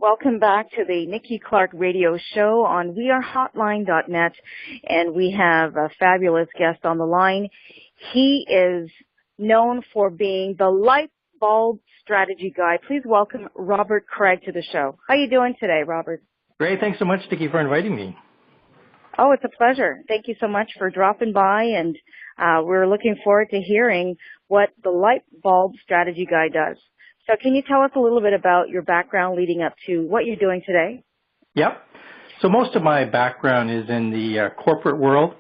Welcome back to the Nikki Clarke Radio Show on wearehotline.net, and we have a fabulous guest on the line. He is known for being the light bulb strategy guy. Please welcome Robert Craig to the show. How are you doing today, Robert? Great. Thanks so much, Nikki, for inviting me. Oh, it's a pleasure. Thank you so much for dropping by, and we're looking forward to hearing what the light bulb strategy guy does. So can you tell us a little bit about your background leading up to what you're doing today? Yep. So most of my background is in the corporate world.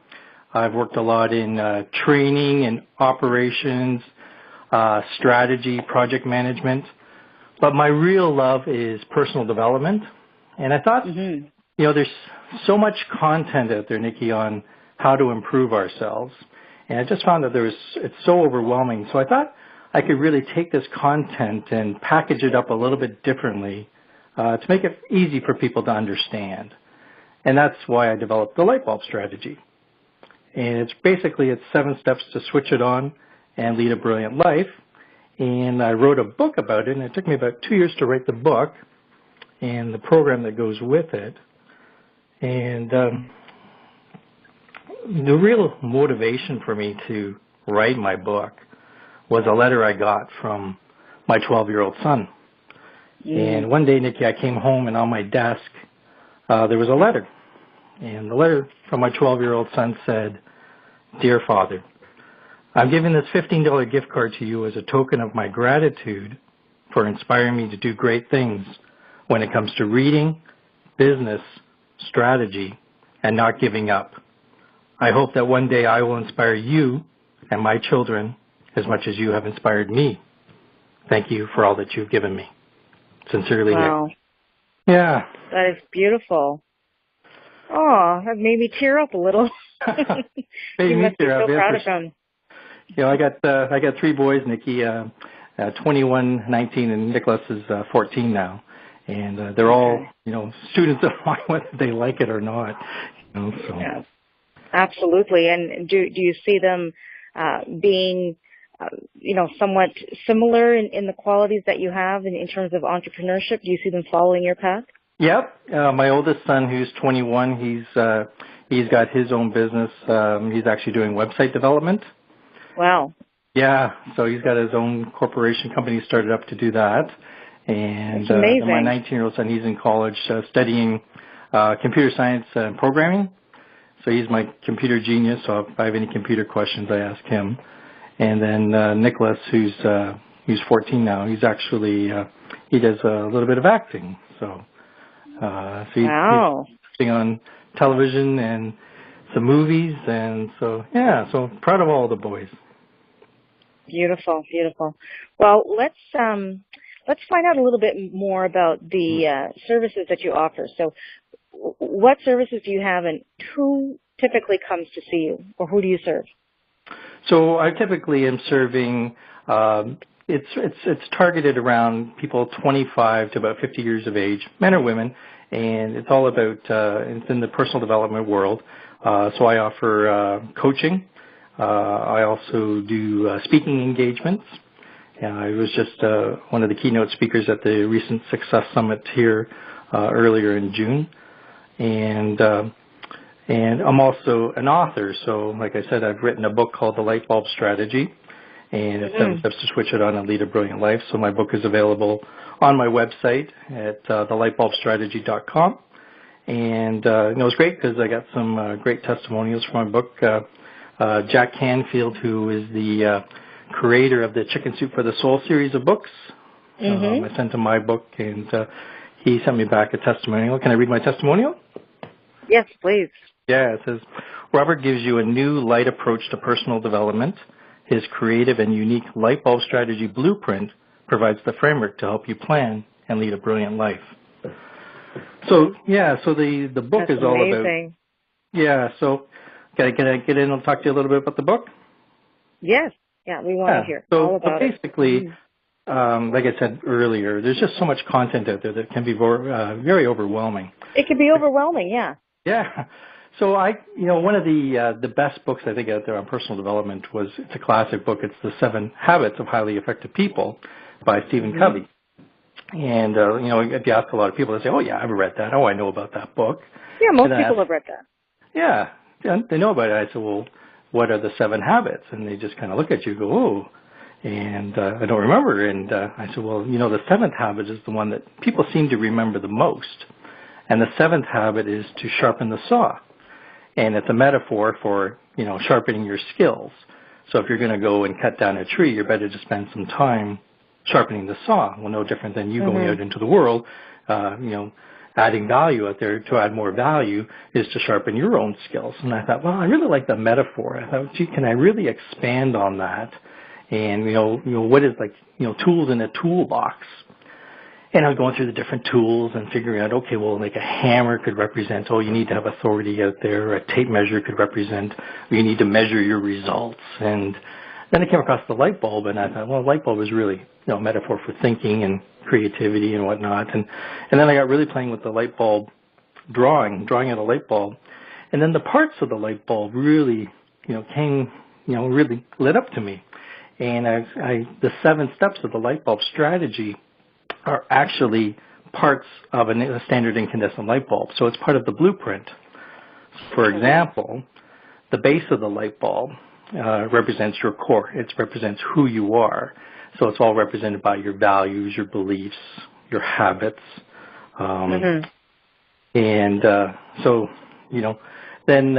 I've worked a lot in training and operations, strategy, project management. But my real love is personal development. And I thought, there's so much content out there, Nikki, on how to improve ourselves. And I just found that it's so overwhelming. So I thought I could really take this content and package it up a little bit differently to make it easy for people to understand. And that's why I developed the light bulb strategy. And it's 7 steps to switch it on and lead a brilliant life. And I wrote a book about it, and it took me about 2 years to write the book and the program that goes with it. And the real motivation for me to write my book was a letter I got from my 12-year-old son. And one day, Nikki, I came home, and on my desk, there was a letter. And the letter from my 12-year-old son said, "Dear Father, I'm giving this $15 gift card to you as a token of my gratitude for inspiring me to do great things when it comes to reading, business, strategy, and not giving up. I hope that one day I will inspire you and my children as much as you have inspired me. Thank you for all that you've given me. Sincerely, Wow. Nick." Yeah. That is beautiful. Oh, that made me tear up a little. You must be so proud of him. I got 3 boys, Nikki, 21, 19, and Nicholas is 14 now. And they're all, students of mine, whether they like it or not. So. Yeah, absolutely. And do you see them being, somewhat similar in the qualities that you have in terms of entrepreneurship? Do you see them following your path? Yep. My oldest son, who's 21, he's got his own business. He's actually doing website development. Wow. Yeah. So he's got his own corporation company started up to do that. And that's amazing. My 19-year-old son, he's in college studying computer science and programming. So he's my computer genius. So if I have any computer questions, I ask him. And then Nicholas, who's 14 now, he's actually he does a little bit of acting. So he's acting on television and some movies, and so proud of all the boys. Beautiful, beautiful. Well, let's find out a little bit more about the services that you offer. So, what services do you have, and who typically comes to see you, or who do you serve? So I typically am serving. It's targeted around people 25 to about 50 years of age, men or women, and it's all about it's in the personal development world. So I offer coaching. I also do speaking engagements. I was just one of the keynote speakers at the recent Success Summit here earlier in June, and I'm also an author. So, like I said, I've written a book called The Light Bulb Strategy, and it's 7 steps to switch it on and lead a brilliant life. So my book is available on my website at thelightbulbstrategy.com. And it was great because I got some great testimonials from my book. Jack Canfield, who is the creator of the Chicken Soup for the Soul series of books. I sent him my book, and he sent me back a testimonial. Can I read my testimonial? Yes, please. Yeah, it says, "Robert gives you a new light approach to personal development. His creative and unique light bulb strategy blueprint provides the framework to help you plan and lead a brilliant life." So the book That's is all amazing. about. So can I get in and talk to you a little bit about the book? Yes. Yeah, we want to hear all about it. So basically, like I said earlier, there's just so much content out there that can be very overwhelming. It can be overwhelming, yeah. Yeah. So one of the best books I think out there on personal development it's a classic book. It's The 7 Habits of Highly Effective People by Stephen Covey. And, if you ask a lot of people, they say, oh, yeah, I've read that. Oh, I know about that book. Yeah, most people have read that. Yeah, they know about it. I said, well, what are the 7 habits? And they just kind of look at you and go, oh, and I don't remember. And I said, well, the 7th habit is the one that people seem to remember the most. And the 7th habit is to sharpen the saw. And it's a metaphor for, sharpening your skills. So if you're going to go and cut down a tree, you're better to spend some time sharpening the saw. Well, no different than you going out into the world, adding value out there. To add more value is to sharpen your own skills. And I thought, well, I really like the metaphor. I thought, gee, can I really expand on that? And, what is tools in a toolbox? And I was going through the different tools and figuring out, okay, well, like a hammer could represent, you need to have authority out there. A tape measure could represent, you need to measure your results. And then I came across the light bulb, and I thought, well, light bulb is really, a metaphor for thinking and creativity and whatnot. And then I got really playing with the light bulb drawing out a light bulb. And then the parts of the light bulb really, came, really lit up to me. And the 7 steps of the light bulb strategy are actually parts of a standard incandescent light bulb. So it's part of the blueprint. For example, the base of the light bulb represents your core. It represents who you are. So it's all represented by your values, your beliefs, your habits. And so, then,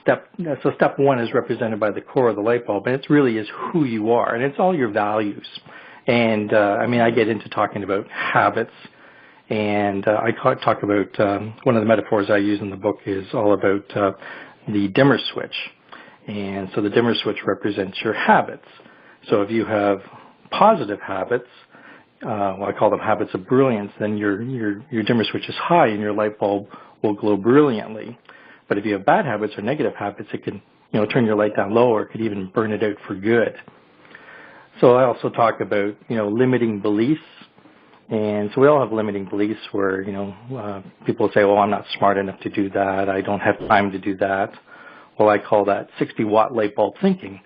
step 1 is represented by the core of the light bulb, and it really is who you are, and it's all your values. And, I get into talking about habits, and I talk about, one of the metaphors I use in the book is all about the dimmer switch. And so the dimmer switch represents your habits. So if you have positive habits, I call them habits of brilliance, then your dimmer switch is high and your light bulb will glow brilliantly. But if you have bad habits or negative habits, it can, turn your light down low, or it could even burn it out for good. So I also talk about, limiting beliefs. And so we all have limiting beliefs where, people say, well, I'm not smart enough to do that. I don't have time to do that. Well, I call that 60-watt light bulb thinking.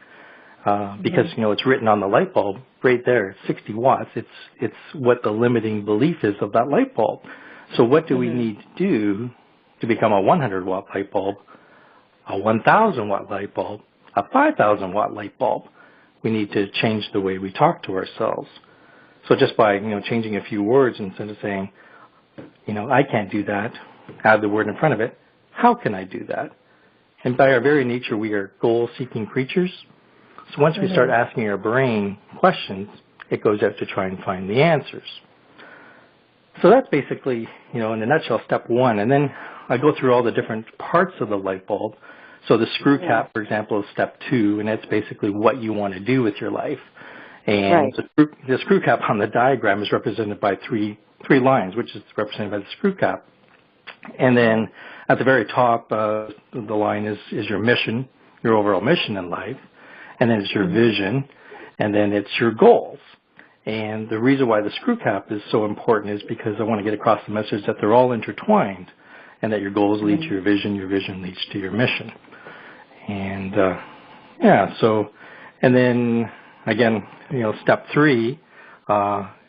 Because, it's written on the light bulb right there, it's 60 watts. It's what the limiting belief is of that light bulb. So what do we need to do to become a 100-watt light bulb, a 1,000-watt light bulb, a 5,000-watt light bulb? We need to change the way we talk to ourselves. So just by, changing a few words instead of saying, I can't do that, add the word in front of it, how can I do that? And by our very nature, we are goal-seeking creatures. So once we start asking our brain questions, it goes out to try and find the answers. So that's basically, in a nutshell, step 1. And then I go through all the different parts of the light bulb. So the screw cap, for example, is step 2, and that's basically what you want to do with your life. And the screw cap on the diagram is represented by three lines, which is represented by the screw cap. And then at the very top, the line is your mission, your overall mission in life. And then it's your vision, and then it's your goals. And the reason why the screw cap is so important is because I want to get across the message that they're all intertwined, and that your goals lead to your vision leads to your mission. And, and then, again, step 3,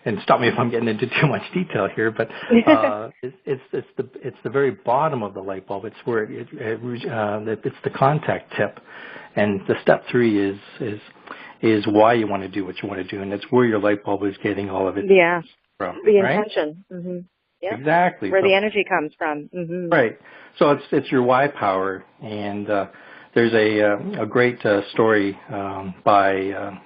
and stop me if I'm getting into too much detail here, but it's the very bottom of the light bulb. It's where it's the contact tip. And the step 3 is why you want to do what you want to do, and it's where your light bulb is getting all of it from. The intention. Yep. Exactly. Where the energy comes from. Right. So it's your why power, and there's a great story by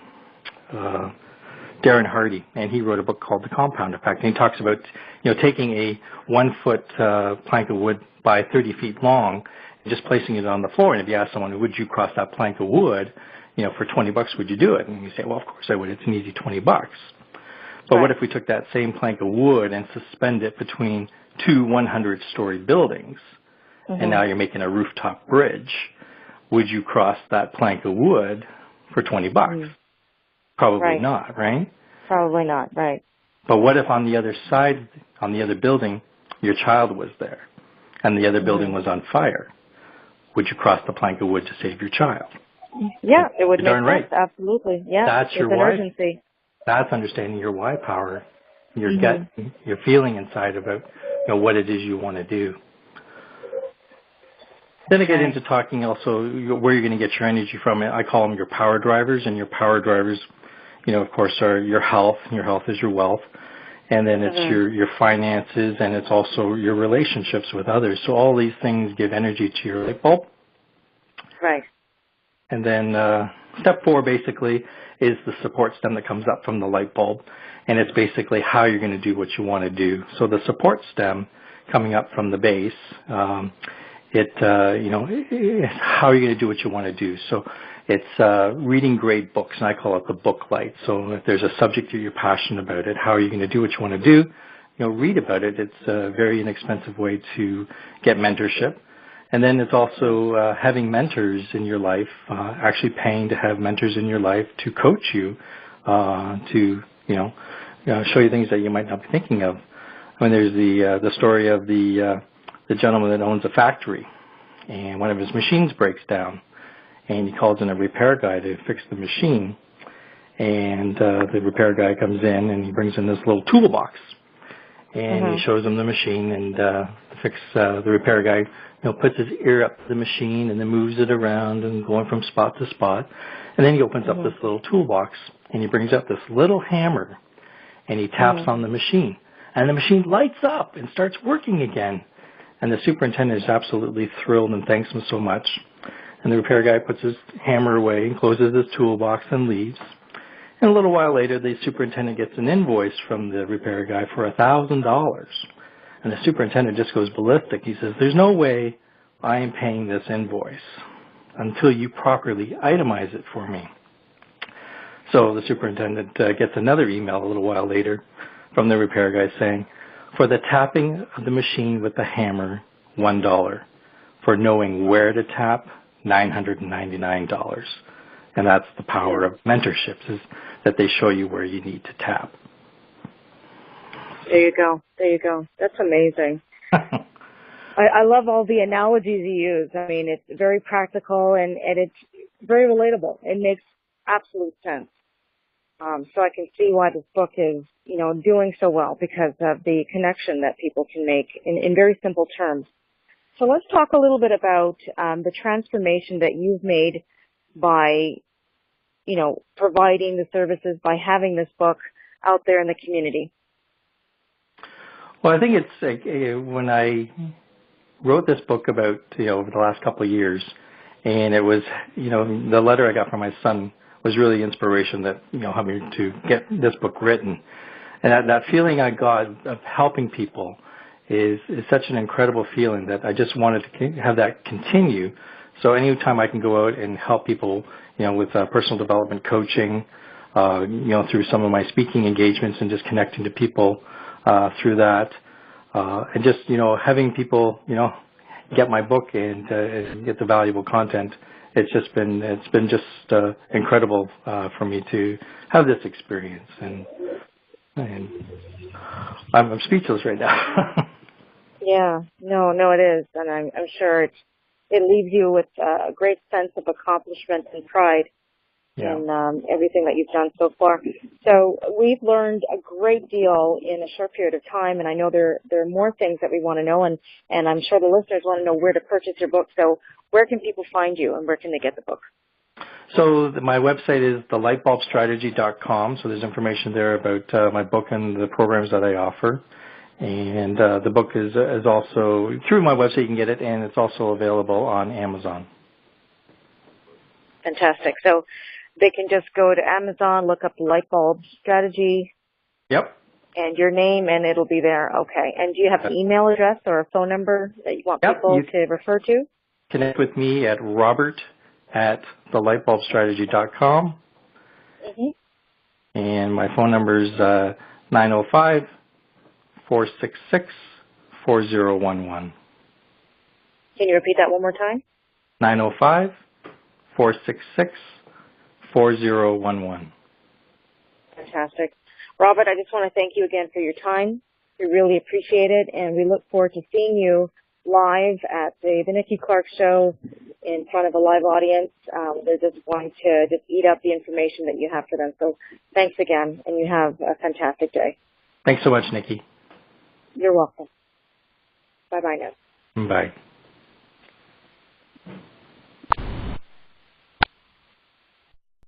Darren Hardy, and he wrote a book called The Compound Effect, and he talks about taking a 1-foot plank of wood by 30 feet long, just placing it on the floor. And if you ask someone, would you cross that plank of wood, for $20, would you do it? And you say, well, of course I would. It's an easy $20. But what if we took that same plank of wood and suspend it between 2 100-story buildings, and now you're making a rooftop bridge? Would you cross that plank of wood for $20? Probably not, right? Probably not, right. But what if on the other side, on the other building, your child was there, and the other building was on fire? Would you cross the plank of wood to save your child? Yeah, it would make sense. Right. Absolutely. Yeah, That's it's your an why. urgency. That's understanding your why power. your gut, your feeling inside about what it is you want to do. Then I get into talking also where you're going to get your energy from. I call them your power drivers, and your power drivers, of course, are your health, and your health is your wealth. And then it's your finances, and it's also your relationships with others. So all these things give energy to your light bulb. Right. And then step 4 basically is the support stem that comes up from the light bulb, and it's basically how you're going to do what you want to do. So the support stem coming up from the base, it's how you're going to do what you want to do. So it's reading great books, and I call it the book light. So if there's a subject that you're passionate about it, how are you going to do what you want to do? Read about it. It's a very inexpensive way to get mentorship. And then it's also having mentors in your life, actually paying to have mentors in your life to coach you, to show you things that you might not be thinking of. I mean, there's the story of the gentleman that owns a factory, and one of his machines breaks down, and he calls in a repair guy to fix the machine. And the repair guy comes in, and he brings in this little toolbox, and he shows him the machine, and the repair guy puts his ear up to the machine and then moves it around and going from spot to spot. And then he opens up this little toolbox, and he brings up this little hammer, and he taps on the machine. And the machine lights up and starts working again. And the superintendent is absolutely thrilled and thanks him so much. And the repair guy puts his hammer away and closes his toolbox and leaves. And a little while later, the superintendent gets an invoice from the repair guy for $1,000. And the superintendent just goes ballistic. He says, "There's no way I am paying this invoice until you properly itemize it for me." So the superintendent gets another email a little while later from the repair guy saying, "For the tapping of the machine with the hammer, $1. For knowing where to tap, $999. And that's the power of mentorships, is that they show you where you need to tap. There you go. There you go. That's amazing. I love all the analogies you use. I mean, it's very practical and it's very relatable. It makes absolute sense. So I can see why this book is, doing so well because of the connection that people can make in very simple terms. So let's talk a little bit about the transformation that you've made by, providing the services, by having this book out there in the community. Well, I think it's like, when I wrote this book about, over the last couple of years, and it was, the letter I got from my son was really inspiration that, helped me to get this book written. And that feeling I got of helping people is such an incredible feeling that I just wanted to have that continue. So anytime I can go out and help people, with personal development coaching, through some of my speaking engagements and just connecting to people through that, and just, having people, get my book and get the valuable content. It's been incredible for me to have this experience, and I'm speechless right now. Yeah, no, it is, and I'm sure it leaves you with a great sense of accomplishment and pride in everything that you've done so far. So we've learned a great deal in a short period of time, and I know there are more things that we want to know, and I'm sure the listeners want to know where to purchase your book. So where can people find you, and where can they get the book? So my website is thelightbulbstrategy.com. So there's information there about my book and the programs that I offer. And the book is also, through my website you can get it, and it's also available on Amazon. Fantastic. So they can just go to Amazon, look up the Light Bulb Strategy. Yep. And your name, and it'll be there. Okay. And do you have an email address or a phone number that you want people to refer to? Connect with me at robert@thelightbulbstrategy.com. Mm-hmm. And my phone number is 905-466-4011. Can you repeat that one more time? 905-466-4011. Fantastic. Robert, I just want to thank you again for your time. We really appreciate it, and we look forward to seeing you live at the Nikki Clarke Show in front of a live audience. They're just going to just eat up the information that you have for them. So thanks again, and you have a fantastic day. Thanks so much, Nikki. You're welcome. Bye-bye now. Bye.